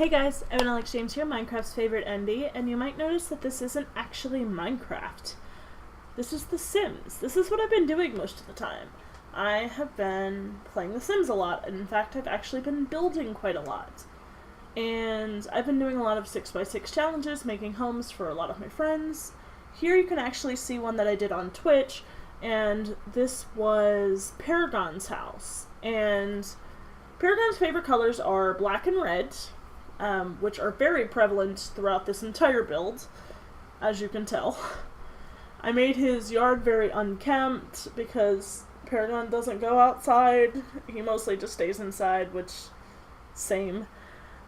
Hey guys, James here, Minecraft's favorite indie, and you might notice that this isn't actually Minecraft. This is The Sims. This is what I've been doing most of the time. I have been playing The Sims a lot, and in fact I've actually been building quite a lot. And I've been doing a lot of 6x6 challenges, making homes for a lot of my friends. Here you can actually see one that I did on Twitch, and this was Paragon's house. And Paragon's favorite colors are black and red, which are very prevalent throughout this entire build, as you can tell. I made his yard very unkempt because Paragon doesn't go outside. He mostly just stays inside, which, same.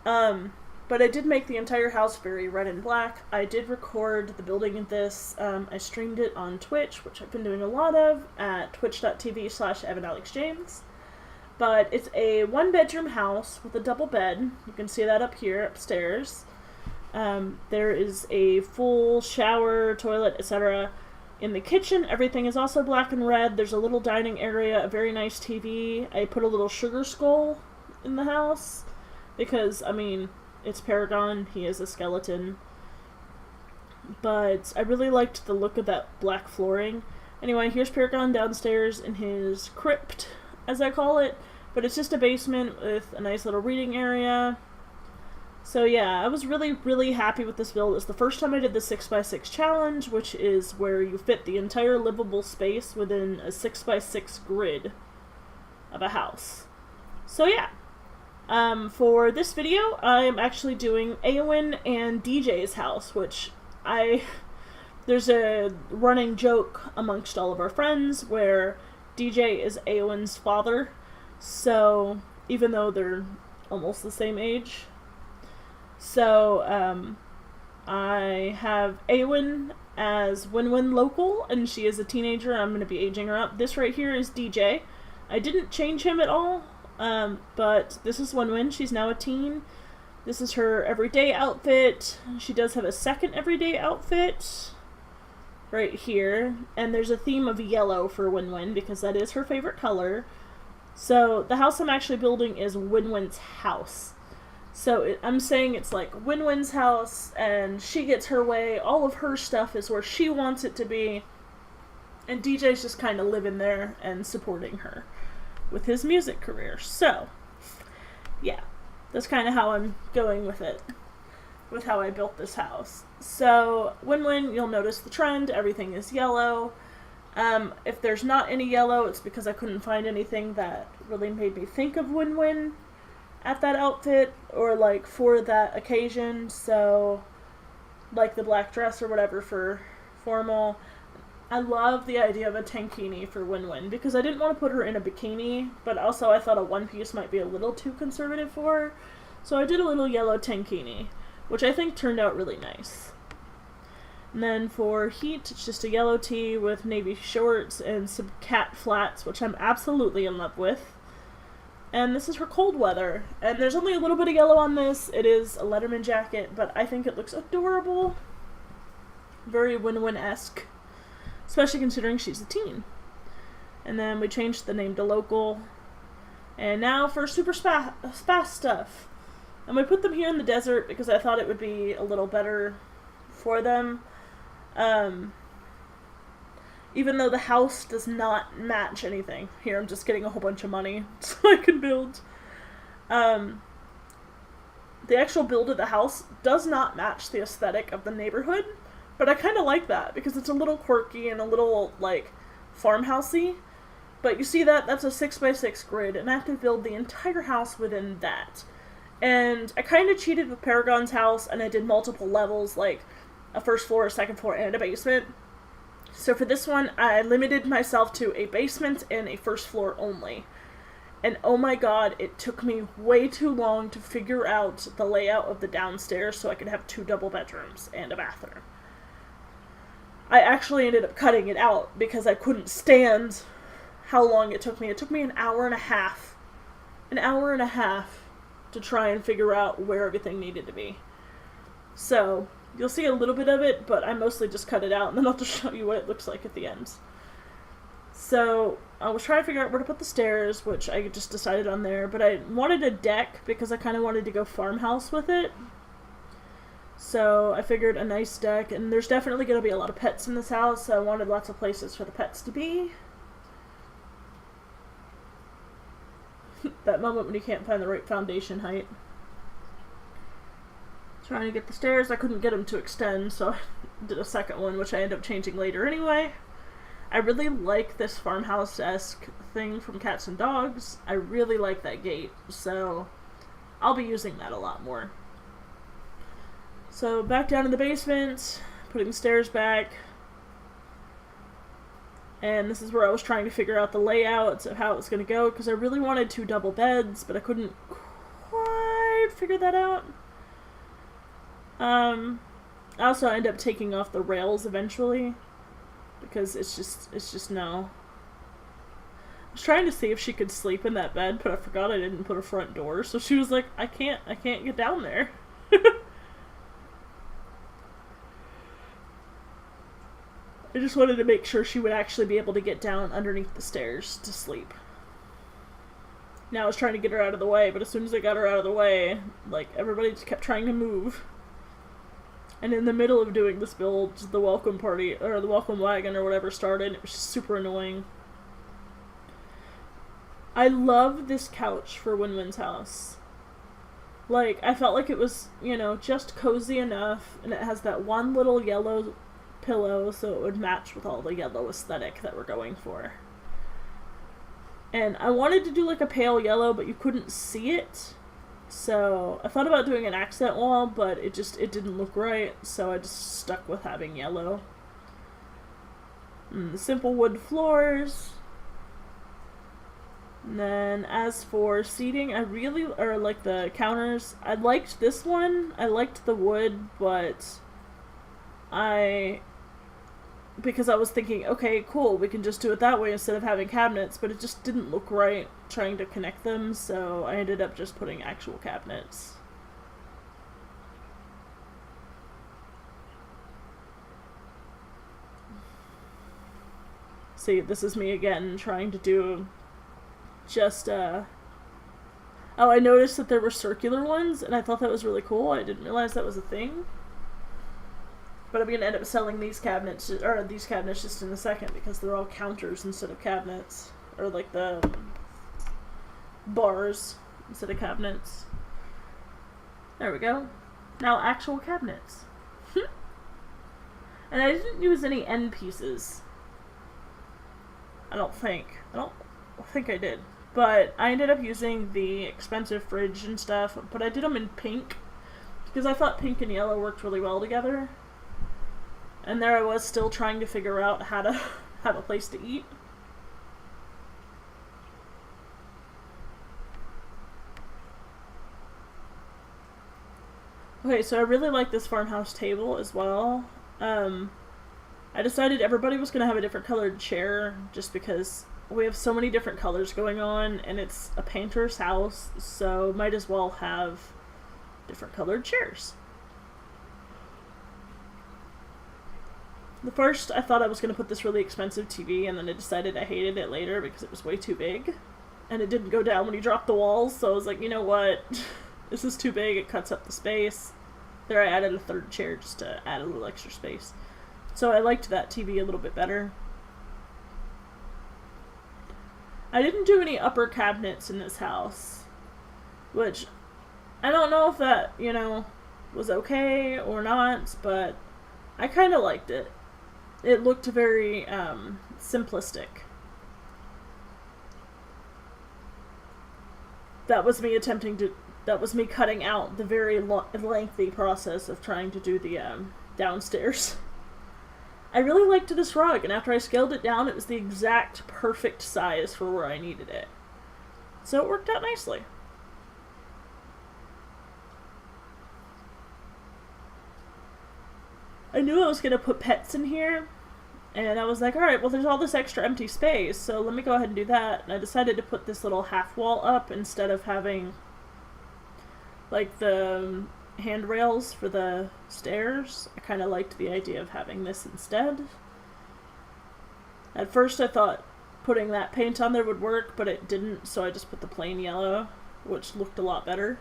But I did make the entire house very red and black. I did record the building of this. I streamed it on Twitch, which I've been doing a lot of, at twitch.tv/EvanAlexJames. But it's a one-bedroom house with a double bed. You can see that up here, upstairs. There is a full shower, toilet, etc. In the kitchen, everything is also black and red. There's a little dining area, a very nice TV. I put a little sugar skull in the house because, I mean, it's Paragon. He is a skeleton. But I really liked the look of that black flooring. Anyway, here's Paragon downstairs in his crypt, as I call it, but it's just a basement with a nice little reading area. So yeah, I was really happy with this build. It's the first time I did the 6x6 challenge, which is where you fit the entire livable space within a 6x6 grid of a house. So yeah, for this video, I'm actually doing WynWyn and DJ's house, which there's a running joke amongst all of our friends where DJ is WynWyn's father, so even though they're almost the same age. So I have WynWyn as WynWyn local, and she is a teenager. I'm going to be aging her up. This right here is DJ. I didn't change him at all, but this is WynWyn. She's now a teen. This is her everyday outfit. She does have a second everyday outfit right here, and there's a theme of yellow for WynWyn because that is her favorite color. So the house I'm actually building is WynWyn's house. So I'm saying it's like WynWyn's house, and she gets her way. All of her stuff is where she wants it to be, and DJ's just kind of living there and supporting her with his music career. So yeah, that's kind of how I'm going with it, with how I built this house. So WynWyn, you'll notice the trend, everything is yellow. If there's not any yellow, it's because I couldn't find anything that really made me think of WynWyn at that outfit, or like for that occasion. So like the black dress or whatever for formal. I love the idea of a tankini for WynWyn because I didn't want to put her in a bikini, but also I thought a one piece might be a little too conservative for her. So I did a little yellow tankini, which I think turned out really nice. And then for heat, it's just a yellow tee with navy shorts and some cat flats, which I'm absolutely in love with. And this is her cold weather. And there's only a little bit of yellow on this. It is a Letterman jacket, but I think it looks adorable. Very WynWyn-esque, especially considering she's a teen. And then we changed the name to local. And now for super fast stuff. And we put them here in the desert because I thought it would be a little better for them. Even though the house does not match anything. Here, I'm just getting a whole bunch of money so I can build. The actual build of the house does not match the aesthetic of the neighborhood, but I kind of like that because it's a little quirky and a little, like, farmhousey. But you see that? That's a 6x6 grid, and I have to build the entire house within that. And I kind of cheated with Paragon's house, and I did multiple levels, like a first floor, a second floor, and a basement. So for this one, I limited myself to a basement and a first floor only. And oh my god, it took me way too long to figure out the layout of the downstairs so I could have 2 double bedrooms and a bathroom. I actually ended up cutting it out because I couldn't stand how long it took me. It took me an hour and a half. An hour and a half to try and figure out where everything needed to be. So you'll see a little bit of it, but I mostly just cut it out, and then I'll just show you what it looks like at the end. So I was trying to figure out where to put the stairs, which I just decided on there, but I wanted a deck because I kind of wanted to go farmhouse with it. So I figured a nice deck, and there's definitely going to be a lot of pets in this house, so I wanted lots of places for the pets to be. That moment when you can't find the right foundation height. Trying to get the stairs, I couldn't get them to extend, so I did a second one, which I ended up changing later anyway. I really like this farmhouse-esque thing from Cats and Dogs. I really like that gate, so I'll be using that a lot more. So back down in the basement, putting the stairs back. And this is where I was trying to figure out the layouts of how it was going to go, because I really wanted 2 double beds, but I couldn't quite figure that out. I also ended up taking off the rails eventually, because it's just no. I was trying to see if she could sleep in that bed, but I forgot I didn't put a front door, so she was like, I can't get down there. I just wanted to make sure she would actually be able to get down underneath the stairs to sleep. Now I was trying to get her out of the way, but as soon as I got her out of the way, like, everybody just kept trying to move. And in the middle of doing this build, the welcome party, or the welcome wagon or whatever started. It was just super annoying. I love this couch for WynWyn's house. Like, I felt like it was, you know, just cozy enough, and it has that one little yellow pillow, so it would match with all the yellow aesthetic that we're going for. And I wanted to do like a pale yellow, but you couldn't see it. So I thought about doing an accent wall, but it didn't look right, so I just stuck with having yellow. Simple wood floors. And then as for seating, or like the counters, I liked this one. I liked the wood, but because I was thinking, okay, cool, we can just do it that way instead of having cabinets, but it just didn't look right trying to connect them, so I ended up just putting actual cabinets. See, this is me again trying to do just, oh, I noticed that there were circular ones, and I thought that was really cool. I didn't realize that was a thing. But I'm gonna end up selling these cabinets just in a second, because they're all counters instead of cabinets. Or like the bars instead of cabinets. There we go. Now actual cabinets. And I didn't use any end pieces. I don't think I did. But I ended up using the expensive fridge and stuff, but I did them in pink, because I thought pink and yellow worked really well together. And there I was still trying to figure out how to have a place to eat. Okay, so I really like this farmhouse table as well. I decided everybody was going to have a different colored chair, just because we have so many different colors going on, and it's a painter's house, so might as well have different colored chairs. The first, I thought I was going to put this really expensive TV, and then I decided I hated it later because it was way too big. And it didn't go down when you dropped the walls, so I was like, you know what? This is too big, it cuts up the space. There I added a third chair just to add a little extra space. So I liked that TV a little bit better. I didn't do any upper cabinets in this house, which I don't know if that, you know, was okay or not, but I kind of liked it. It looked very simplistic. That was me cutting out the very lengthy process of trying to do the downstairs. I really liked this rug, and after I scaled it down, it was the exact perfect size for where I needed it. So it worked out nicely. I knew I was going to put pets in here, and I was like, alright, well there's all this extra empty space, so let me go ahead and do that. And I decided to put this little half wall up instead of having like the handrails for the stairs. I kind of liked the idea of having this instead. At first I thought putting that paint on there would work, but it didn't, so I just put the plain yellow, which looked a lot better.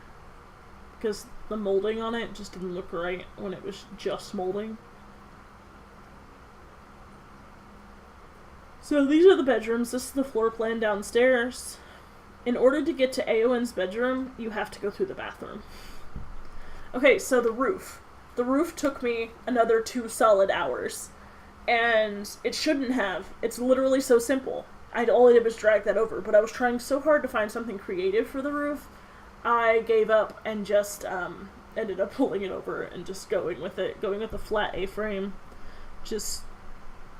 Because the molding on it just didn't look right when it was just molding. So these are the bedrooms. This is the floor plan downstairs. In order to get to Aowen's bedroom, you have to go through the bathroom. Okay, so the roof. The roof took me another 2 solid hours. And it shouldn't have. It's literally so simple. All I did was drag that over, but I was trying so hard to find something creative for the roof, I gave up and just ended up pulling it over and just going with it. Going with a flat A-frame. Just,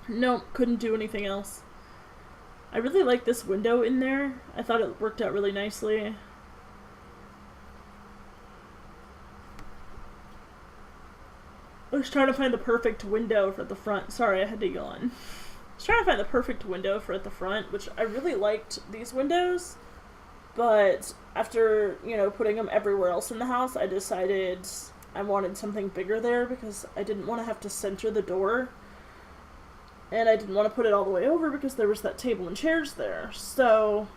nope, couldn't do anything else. I really like this window in there. I thought it worked out really nicely. I was trying to find the perfect window for the front. Sorry, I had to yawn. I was trying to find the perfect window for at the front, which I really liked these windows. But after, you know, putting them everywhere else in the house, I decided I wanted something bigger there because I didn't want to have to center the door. And I didn't want to put it all the way over because there was that table and chairs there. So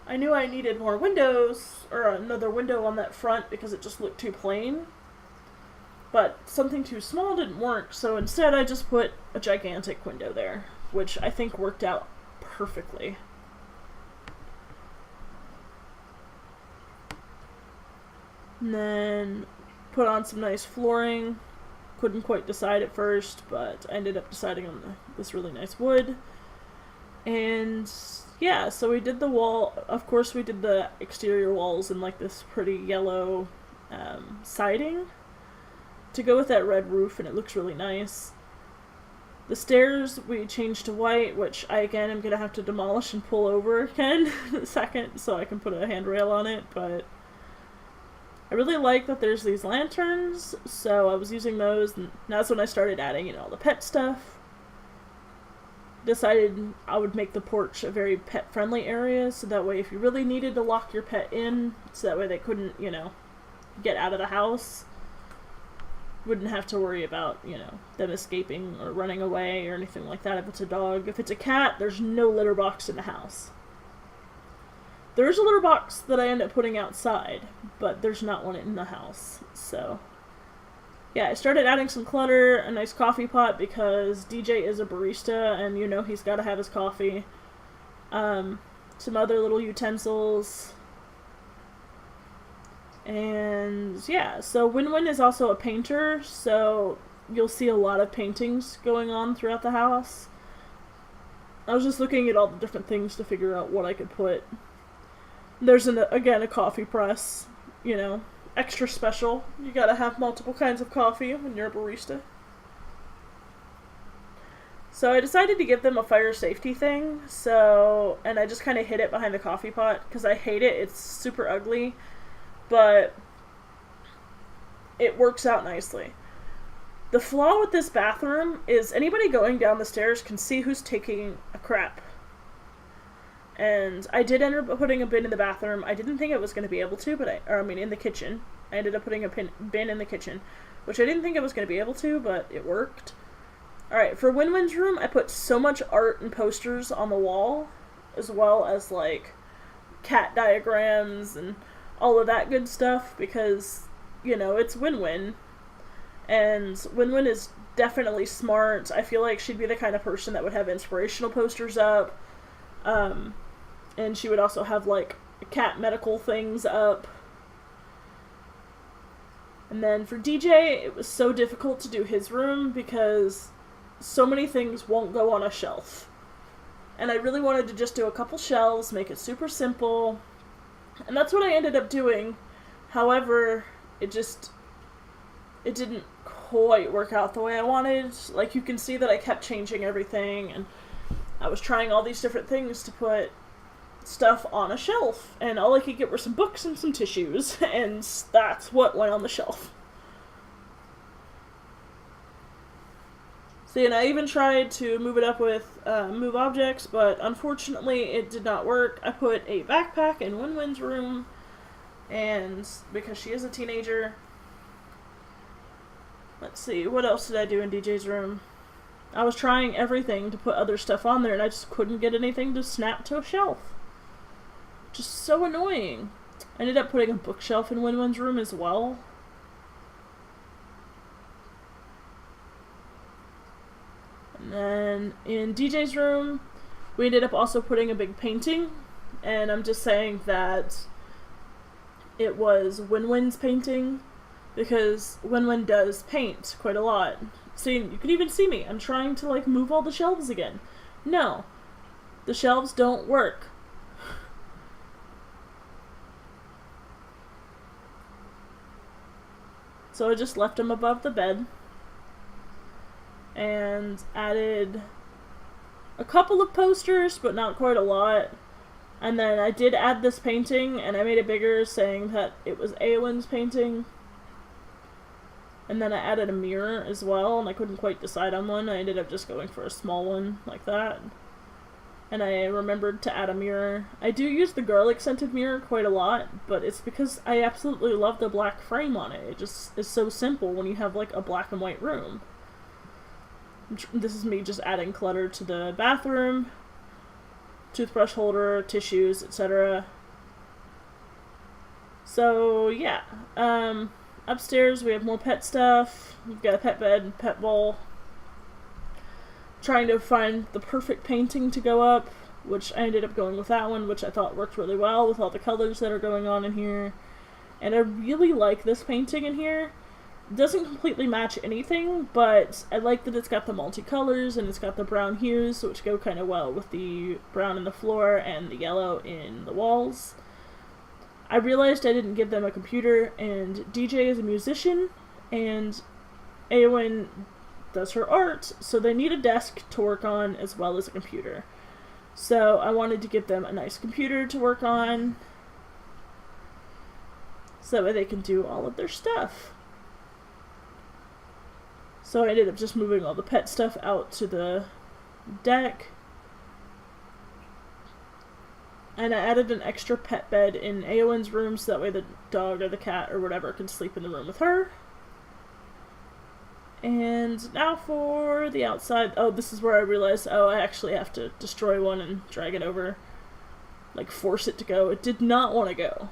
I knew I needed more windows, or another window on that front because it just looked too plain. But something too small didn't work, so instead I just put a gigantic window there, which I think worked out perfectly. And then put on some nice flooring. Couldn't quite decide at first, but I ended up deciding on this really nice wood. And yeah, so we did the wall. Of course, we did the exterior walls in like this pretty yellow siding to go with that red roof, and it looks really nice. The stairs we changed to white, which I again am gonna have to demolish and pull over again in a second so I can put a handrail on it, but I really like that there's these lanterns, so I was using those, and that's when I started adding, you know, all the pet stuff. Decided I would make the porch a very pet-friendly area, so that way if you really needed to lock your pet in, so that way they couldn't, you know, get out of the house, wouldn't have to worry about, you know, them escaping or running away or anything like that if it's a dog. If it's a cat, there's no litter box in the house. There is a litter box that I end up putting outside, but there's not one in the house, so yeah, I started adding some clutter, a nice coffee pot because DJ is a barista and you know he's got to have his coffee. Some other little utensils. And yeah, so WynWyn is also a painter, so you'll see a lot of paintings going on throughout the house. I was just looking at all the different things to figure out what I could put. There's, again, a coffee press, you know, extra special. You gotta have multiple kinds of coffee when you're a barista. So I decided to give them a fire safety thing, and I just kind of hid it behind the coffee pot, because I hate it, it's super ugly, but it works out nicely. The flaw with this bathroom is anybody going down the stairs can see who's taking a crap. And I did end up putting a bin in the bathroom. I didn't think I was going to be able to, in the kitchen. I ended up putting a bin in the kitchen, which I didn't think I was going to be able to, but it worked. Alright, for WynWyn's room, I put so much art and posters on the wall, as well as, like, cat diagrams and all of that good stuff, because, you know, it's WynWyn. And WynWyn is definitely smart. I feel like she'd be the kind of person that would have inspirational posters up. And she would also have, like, cat medical things up. And then for DJ, it was so difficult to do his room because so many things won't go on a shelf. And I really wanted to just do a couple shelves, make it super simple. And that's what I ended up doing. However, it didn't quite work out the way I wanted. Like, you can see that I kept changing everything, and I was trying all these different things to put stuff on a shelf, and all I could get were some books and some tissues, and that's what went on the shelf. So, and I even tried to move it up with move objects, but unfortunately it did not work. I put a backpack in WynWyn's room, and because she is a teenager, let's see, what else did I do in DJ's room? I was trying everything to put other stuff on there, and I just couldn't get anything to snap to a shelf. Just so annoying. I ended up putting a bookshelf in WynWyn's room as well. And then in DJ's room, we ended up also putting a big painting. And I'm just saying that it was WynWyn's painting, because WynWyn does paint quite a lot. See, you can even see me. I'm trying to, like, move all the shelves again. No. The shelves don't work. So I just left them above the bed. And added a couple of posters, but not quite a lot. And then I did add this painting, and I made it bigger, saying that it was WynWyn's painting. And then I added a mirror as well, and I couldn't quite decide on one. I ended up just going for a small one, like that. And I remembered to add a mirror. I do use the garlic-scented mirror quite a lot, but it's because I absolutely love the black frame on it. It just is so simple when you have, like, a black and white room. This is me just adding clutter to the bathroom. Toothbrush holder, tissues, etc. So, yeah. Upstairs we have more pet stuff. We've got a pet bed, pet bowl. Trying to find the perfect painting to go up, which I ended up going with that one, which I thought worked really well with all the colors that are going on in here. And I really like this painting in here. It doesn't completely match anything, but I like that it's got the multicolors and it's got the brown hues, which go kind of well with the brown in the floor and the yellow in the walls. I realized I didn't give them a computer, and DJ is a musician, and WynWyn does her art, so they need a desk to work on as well as a computer. So I wanted to give them a nice computer to work on, so that way they can do all of their stuff. So I ended up just moving all the pet stuff out to the deck. And I added an extra pet bed in WynWyn's room, so that way the dog or the cat or whatever can sleep in the room with her. And now for the outside. Oh, this is where I realized, oh, I actually have to destroy one and drag it over. Like, force it to go. It did not want to go.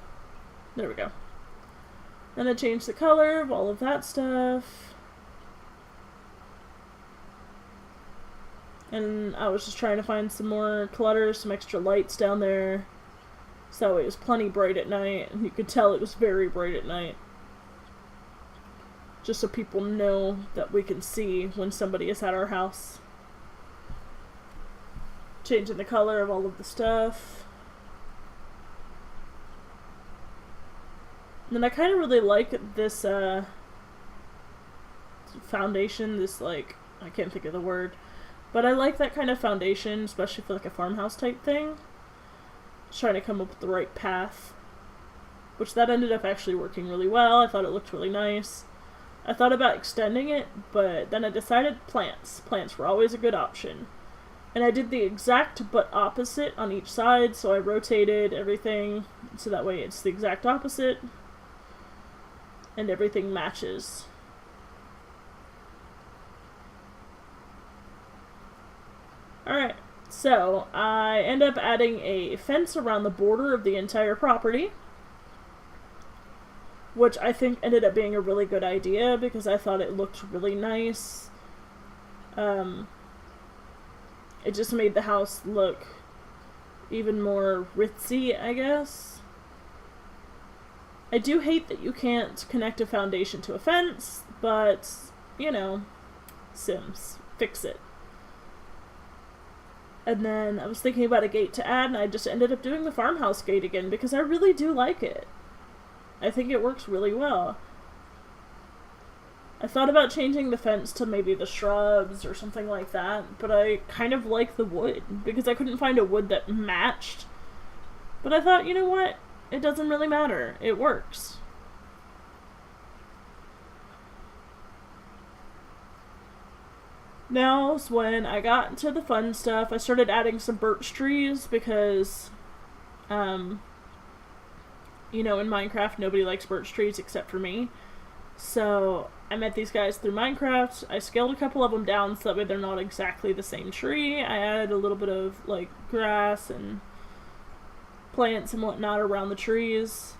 There we go. Then I changed the color of all of that stuff. And I was just trying to find some more clutter, some extra lights down there. So that way it was plenty bright at night. And you could tell it was very bright at night. Just so people know that we can see when somebody is at our house. Changing the color of all of the stuff. And then I kind of really like this foundation, this, like, I can't think of the word. But I like that kind of foundation, especially for like a farmhouse type thing. Just trying to come up with the right path. Which that ended up actually working really well. I thought it looked really nice. I thought about extending it, but then I decided plants. Plants were always a good option. And I did the exact but opposite on each side, so I rotated everything so that way it's the exact opposite. And everything matches. Alright, so I end up adding a fence around the border of the entire property, which I think ended up being a really good idea because I thought it looked really nice. It just made the house look even more ritzy, I guess. I do hate that you can't connect a foundation to a fence, but, you know, Sims, fix it. And then I was thinking about a gate to add, and I just ended up doing the farmhouse gate again, because I really do like it. I think it works really well. I thought about changing the fence to maybe the shrubs or something like that, but I kind of like the wood, because I couldn't find a wood that matched. But I thought, you know what? It doesn't really matter. It works. Now is when I got into the fun stuff. I started adding some birch trees because, you know, in Minecraft nobody likes birch trees except for me. So I met these guys through Minecraft. I scaled a couple of them down so that way they're not exactly the same tree. I added a little bit of like grass and plants and whatnot around the trees.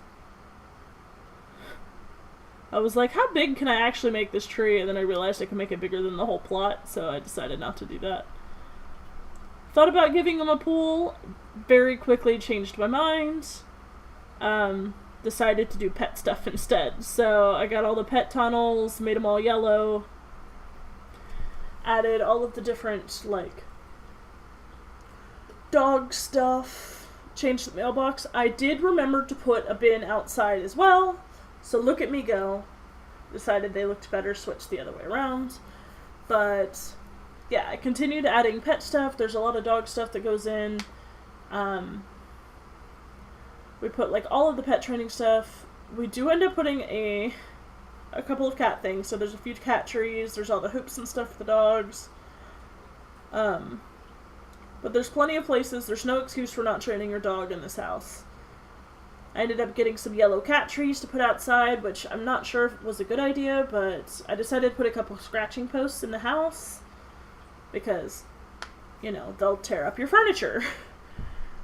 I was like, how big can I actually make this tree? And then I realized I could make it bigger than the whole plot, so I decided not to do that. Thought about giving him a pool, very quickly changed my mind. Decided to do pet stuff instead. So I got all the pet tunnels, made them all yellow, added all of the different, like, dog stuff, changed the mailbox. I did remember to put a bin outside as well, so look at me go. Decided they looked better, switched the other way around. But yeah, I continued adding pet stuff. There's a lot of dog stuff that goes in. We put like all of the pet training stuff. We do end up putting a couple of cat things. So there's a few cat trees. There's all the hoops and stuff for the dogs. But there's plenty of places. There's no excuse for not training your dog in this house. I ended up getting some yellow cat trees to put outside, which I'm not sure if it was a good idea, but I decided to put a couple of scratching posts in the house because, you know, they'll tear up your furniture.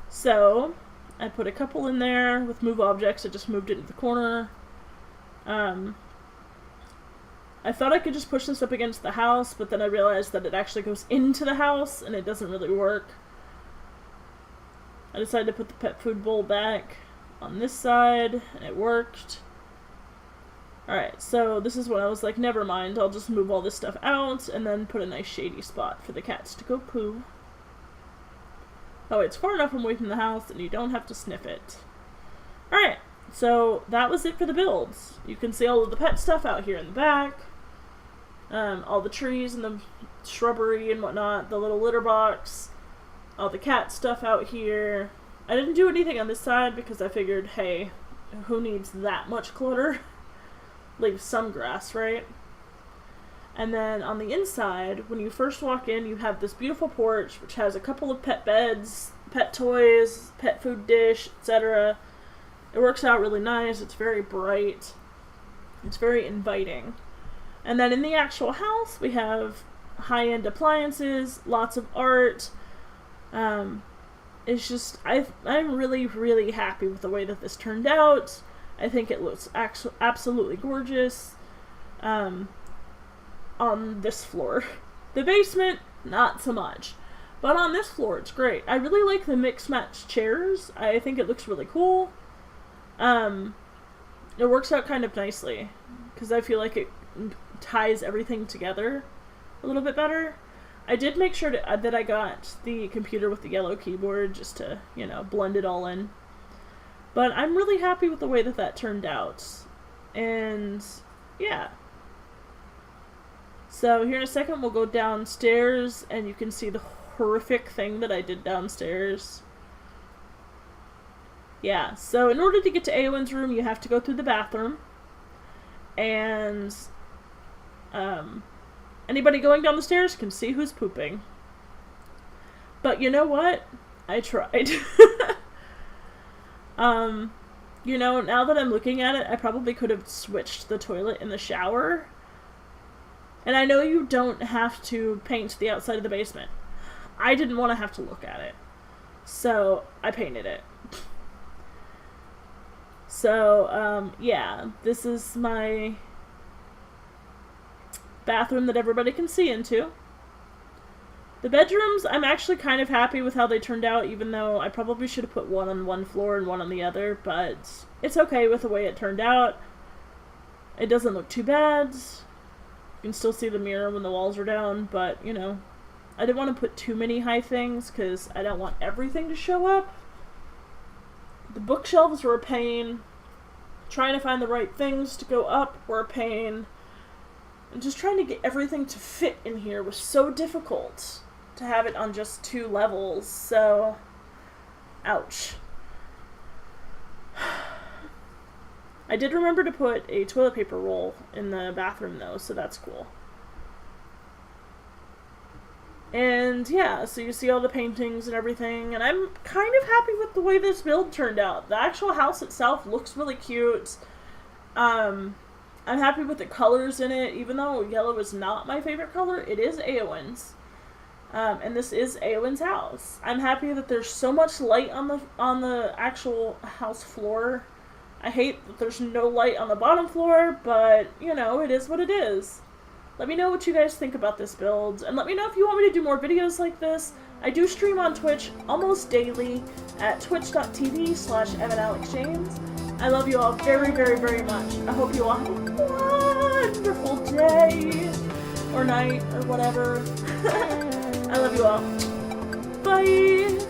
So I put a couple in there with move objects. I just moved it into the corner. I thought I could just push this up against the house, but then I realized that it actually goes into the house and it doesn't really work. I decided to put the pet food bowl back on this side, and it worked. Alright, so this is when I was like, never mind, I'll just move all this stuff out, and then put a nice shady spot for the cats to go poo. Oh, it's far enough away from the house, and you don't have to sniff it. Alright, so that was it for the builds. You can see all of the pet stuff out here in the back. All the trees and the shrubbery and whatnot, the little litter box, all the cat stuff out here. I didn't do anything on this side because I figured, hey, who needs that much clutter? Leave some grass, right? And then on the inside, when you first walk in, you have this beautiful porch, which has a couple of pet beds, pet toys, pet food dish, etc. It works out really nice. It's very bright. It's very inviting. And then in the actual house, we have high-end appliances, lots of art. It's just, I'm really, really happy with the way that this turned out. I think it looks absolutely gorgeous on this floor. The basement, not so much. But on this floor, it's great. I really like the mix-match chairs. I think it looks really cool. It works out kind of nicely, because I feel like it ties everything together a little bit better. I did make sure that I got the computer with the yellow keyboard just to, you know, blend it all in. But I'm really happy with the way that that turned out. And, yeah. So here in a second we'll go downstairs and you can see the horrific thing that I did downstairs. Yeah, so in order to get to Aowen's room you have to go through the bathroom. And, anybody going down the stairs can see who's pooping. But you know what? I tried. You know, now that I'm looking at it, I probably could have switched the toilet in the shower. And I know you don't have to paint the outside of the basement. I didn't want to have to look at it. So, I painted it. So, yeah, this is my bathroom that everybody can see into. The bedrooms, I'm actually kind of happy with how they turned out, even though I probably should have put one on one floor and one on the other, but it's okay with the way it turned out. It doesn't look too bad. You can still see the mirror when the walls are down, but, you know, I didn't want to put too many high things, because I don't want everything to show up. The bookshelves were a pain. Trying to find the right things to go up were a pain. And just trying to get everything to fit in here was so difficult to have it on just 2 levels, so ouch. I did remember to put a toilet paper roll in the bathroom though, so that's cool. And yeah, so you see all the paintings and everything, and I'm kind of happy with the way this build turned out. The actual house itself looks really cute. I I'm happy with the colors in it, even though yellow is not my favorite color. It is Eowyn's. And this is Eowyn's house. I'm happy that there's so much light on the actual house floor. I hate that there's no light on the bottom floor, but, you know, it is what it is. Let me know what you guys think about this build, and let me know if you want me to do more videos like this. I do stream on Twitch almost daily at twitch.tv/EvanAlexJames. I love you all very, very, very much. I hope you all have a wonderful day, or night, or whatever. I love you all. Bye!